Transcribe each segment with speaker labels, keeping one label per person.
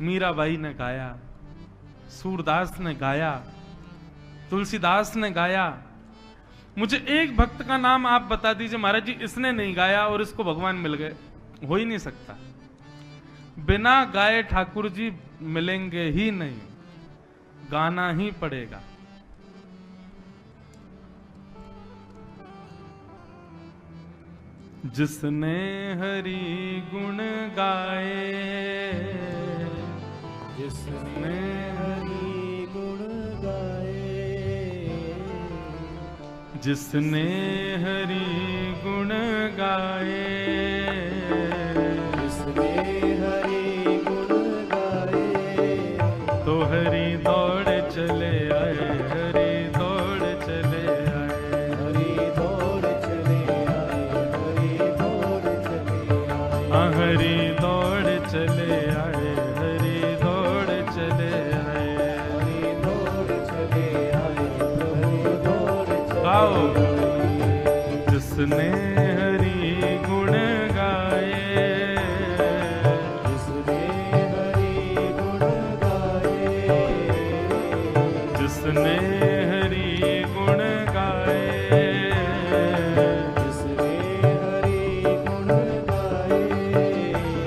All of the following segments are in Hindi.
Speaker 1: मीराबाई ने गाया, सूरदास ने गाया, तुलसीदास ने गाया। मुझे एक भक्त का नाम आप बता दीजिए महाराज जी इसने नहीं गाया और इसको भगवान मिल गए। हो ही नहीं सकता। बिना गाए ठाकुर जी मिलेंगे ही नहीं, गाना ही पड़ेगा। जिसने हरि गुण गाए,
Speaker 2: जिसने हरि गुण गाए,
Speaker 1: जिसने हरि गुण गाए,
Speaker 2: जिसने हरि गुण गाए,
Speaker 1: तो हरि दौड़ चले आए, हरि दौड़ चले आए,
Speaker 2: हरि दौड़ चले आए, हरि दौड़ चले आए,
Speaker 1: हाँ हरि दौड़ चले आए, हरि दौड़ चले आए,
Speaker 2: हरि दौड़ चले आए, प्रभु दौड़ चले
Speaker 1: गाओ।
Speaker 2: आए।
Speaker 1: जिसने हरि गुण गाए,
Speaker 2: जिसने हरि गुण गाए,
Speaker 1: जिसने हरि गुण गाए,
Speaker 2: जिसने हरि गुण गाए,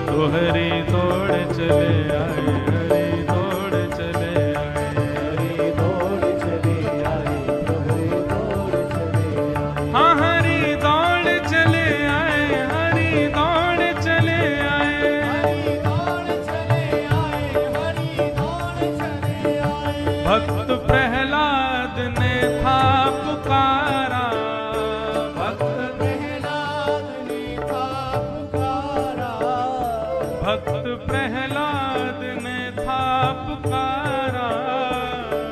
Speaker 1: तो हरि दौड़ चले आए, हरि दौड़ चले आए,
Speaker 2: हरि दौड़ चले आए, प्रभु दौड़ चले आए।
Speaker 1: हाँ हरि दौड़ चले आए, हरि दौड़ चले आए,
Speaker 2: हरि दौड़ चले आए, हरि दौड़ चले आए।
Speaker 1: भक्त प्रहलाद ने था पुकारा,
Speaker 2: भक्त प्रहलाद ने था पुकारा,
Speaker 1: भक्त प्रहलाद ने था पुकारा,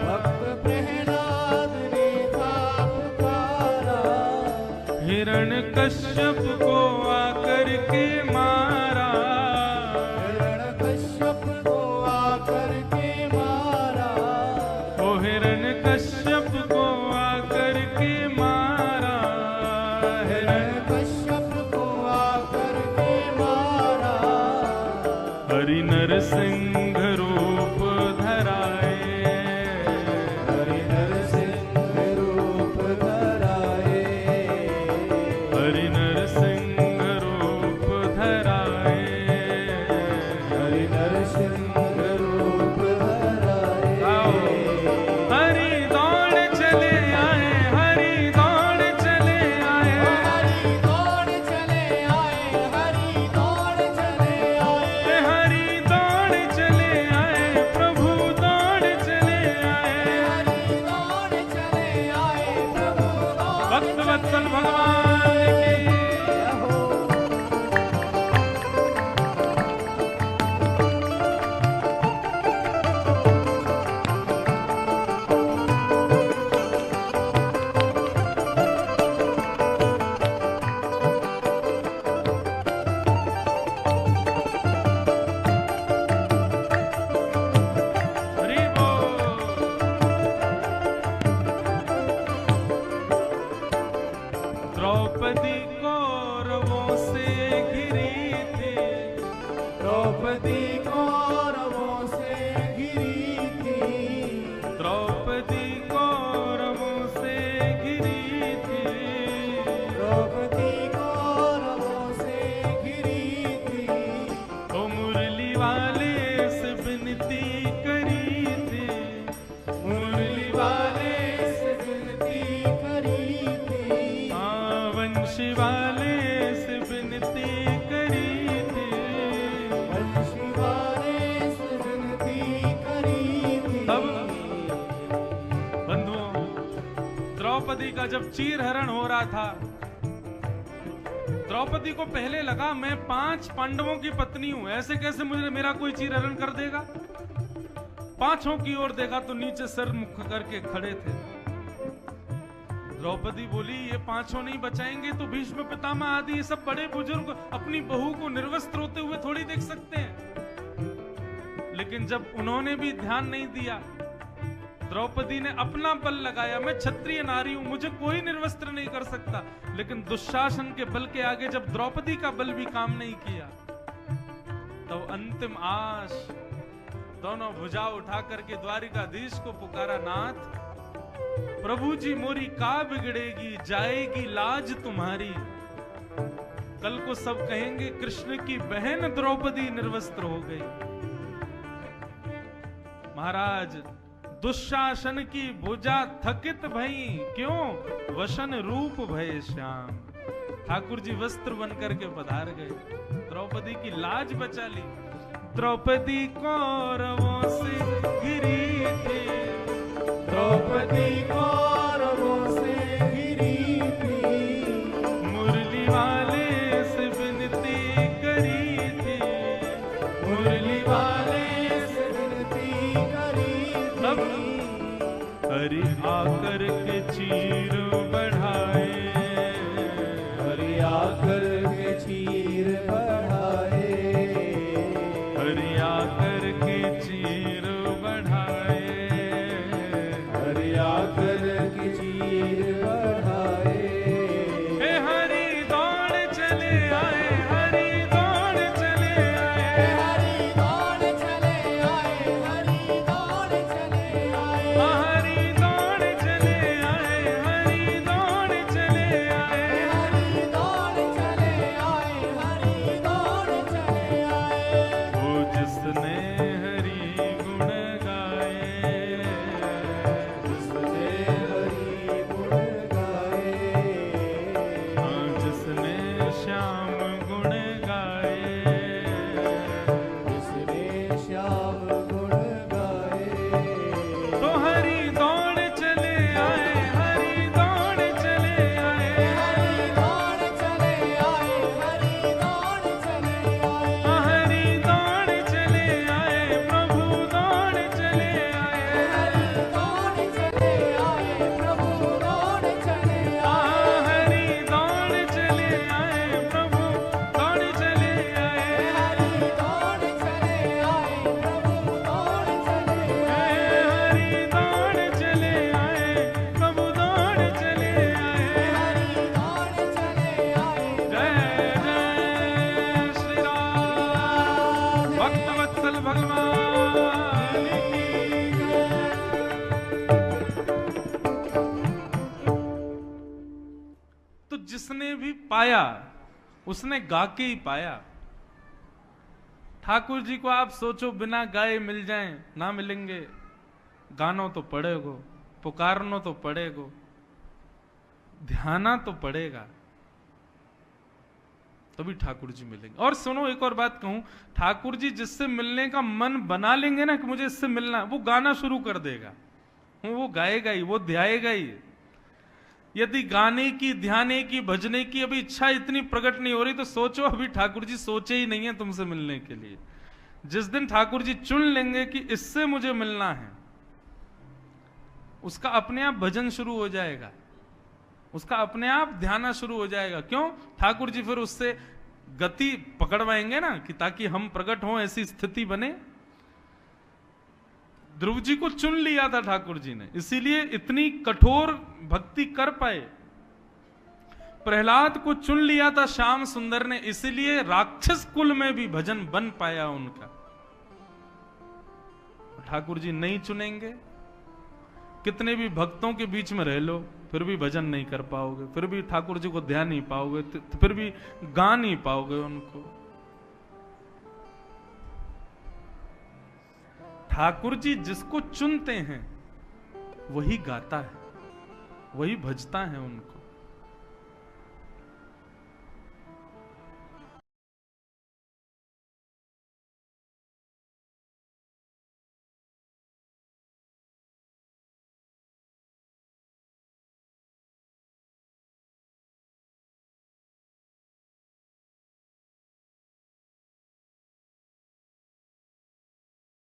Speaker 2: भक्त प्रहलाद ने था पुकारा।
Speaker 1: हिरण्यकश्यप को आकर के मारा,
Speaker 2: हिरण्यकश्यप को आकर के मारा,
Speaker 1: ओ हिरण्यकश्यप को आकर के मारा,
Speaker 2: हिरण्यकश्यप को आकर के मारा।
Speaker 1: हरि नरसिंह रूप धराए,
Speaker 2: हरि नरसिंह रूप धराए,
Speaker 1: हरि नरसिंह रूप धराए,
Speaker 2: हरि नरसिंह रूप धराए।
Speaker 1: आओ। हरि दौड़ चले आए, हरि दौड़ चले आए,
Speaker 2: हरि दौड़ चले आए, हरि दौड़ चले आए,
Speaker 1: हरि दौड़ चले आए, प्रभु दौड़ चले आए,
Speaker 2: हरि दौड़ चले आए, प्रभु दौड़
Speaker 1: भक्त वत्सल भगवान की।
Speaker 2: हो।
Speaker 1: हरि बोल। द्रौपदी कौरवों से घिरी थी,
Speaker 2: द्रौपदी कौरवों से घिरी थी,
Speaker 1: द्रौपदी कौरवों से घिरी थी,
Speaker 2: द्रौपदी कौरवों से घिरी थी।
Speaker 1: ओ मुरली वाले से विनती करी थी, मुरली वाले
Speaker 2: से विनती करी थी,
Speaker 1: हाँ वंशी वाले से विनती करी थी।
Speaker 2: वंशी वाले से विनती करी थी।
Speaker 1: तब बंधुओं, द्रौपदी का जब चीरहरण हो रहा था, द्रौपदी को पहले लगा मैं 5 पांडवों की पत्नी हूं, ऐसे कैसे मुझे मेरा कोई चीरहरण कर देगा। पांचों की ओर देखा तो नीचे सर मुख करके खड़े थे। द्रौपदी बोली ये पांचों नहीं बचाएंगे तो भीष्म पितामह आदि ये सब बड़े बुजुर्ग अपनी बहू को निर्वस्त्र होते हुए थोड़ी देख सकते हैं। लेकिन जब उन्होंने भी ध्यान नहीं दिया, द्रौपदी ने अपना बल लगाया, मैं क्षत्रिय नारी हूं, मुझे कोई निर्वस्त्र नहीं कर सकता। लेकिन दुशासन के बल के आगे जब द्रौपदी का बल भी काम नहीं किया, तो अंतिम आश दोनों भुजा उठा करके द्वारिकाधीश को पुकारा, नाथ प्रभु जी मोरी का बिगड़ेगी, जाएगी लाज तुम्हारी। कल को सब कहेंगे कृष्ण की बहन द्रौपदी निर्वस्त्र हो गई। महाराज दुशासन की भुजा थकित भई, क्यों वसन रूप भय श्याम। ठाकुर जी वस्त्र बन करके पधार गए, द्रौपदी की लाज बचा ली। द्रौपदी कौरवों से घिरी थी,
Speaker 2: द्रौपदी कौरवों से घिरी थी,
Speaker 1: मुरली वाले से विनती करी थी,
Speaker 2: मुरली वाले से विनती करी थी।
Speaker 1: हरि आकर के चीर बढ़ाए,
Speaker 2: हरि आकर के चीर बढ़ाए,
Speaker 1: हरि आकर के चीर बढ़ाए,
Speaker 2: हरि आकर के चीर बढ़ाए।
Speaker 1: हे हरि दौड़ चले आए, हरि दौड़ चले आए,
Speaker 2: हरि दौड़ चले आए, हरि दौड़ चले आए,
Speaker 1: हरि दौड़ चले आए, हरि दौड़ चले आए।
Speaker 2: हरि दौड़ चले आए, हरि दौड़ चले आए।
Speaker 1: वो जिसने हरि गुण गाए,
Speaker 2: जिसने हरि गुण गाए,
Speaker 1: हाँ जिसने श्याम गुण गाए,
Speaker 2: जिसने श्याम गुण गाए।
Speaker 1: तो हरि दौड़ चले आए, हरि दौड़ चले आए,
Speaker 2: हरि दौड़ चले आए, हरि दौड़ चले आए,
Speaker 1: हरि दौड़ चले आए, प्रभु दौड़ चले आए,
Speaker 2: हरि दौड़ चले आए, प्रभु दौड़ चले आए,
Speaker 1: हरि दौड़ चले आए, प्रभु दौड़ चले आए,
Speaker 2: हरि दौड़ चले आए, प्रभु दौड़ चले आए,
Speaker 1: हरि दौड़ चले आए, प्रभु दौड़ चले आए।
Speaker 2: हरि दौड़ चले आए।
Speaker 1: जय जय श्री राम, भक्त वत्सल भगवान की जय। तो जिसने भी पाया उसने गा के ही पाया। ठाकुर जी को आप सोचो बिना गाए मिल जाएं, ना मिलेंगे। गानो तो पड़ेगो, पुकारनो तो पड़ेगो, ध्याना तो पड़ेगा, तभी ठाकुर जी मिलेंगे। और सुनो एक और बात कहूं, ठाकुर जी जिससे मिलने का मन बना लेंगे ना कि मुझे इससे मिलना है, वो गाना शुरू कर देगा, वो गाएगा ही, वो ध्याएगा ही। यदि गाने की, ध्याने की, भजने की अभी इच्छा इतनी प्रकट नहीं हो रही तो सोचो अभी ठाकुर जी सोचे ही नहीं है तुमसे मिलने के लिए। जिस दिन ठाकुर जी चुन लेंगे कि इससे मुझे मिलना है, उसका अपने आप भजन शुरू हो जाएगा, उसका अपने आप ध्यान शुरू हो जाएगा। क्यों? ठाकुर जी फिर उससे गति पकड़वाएंगे ना, कि ताकि हम प्रकट हों, ऐसी स्थिति बने। ध्रुव जी को चुन लिया था ठाकुर जी ने, इसीलिए इतनी कठोर भक्ति कर पाए। प्रहलाद को चुन लिया था श्याम सुंदर ने, इसीलिए राक्षस कुल में भी भजन बन पाया उनका। ठाकुर जी नहीं चुनेंगे, कितने भी भक्तों के बीच में रह लो, फिर भी भजन नहीं कर पाओगे, फिर भी ठाकुर जी को ध्यान नहीं पाओगे, फिर भी गा नहीं पाओगे उनको। ठाकुर जी जिसको चुनते हैं वही गाता है, वही भजता है उनको।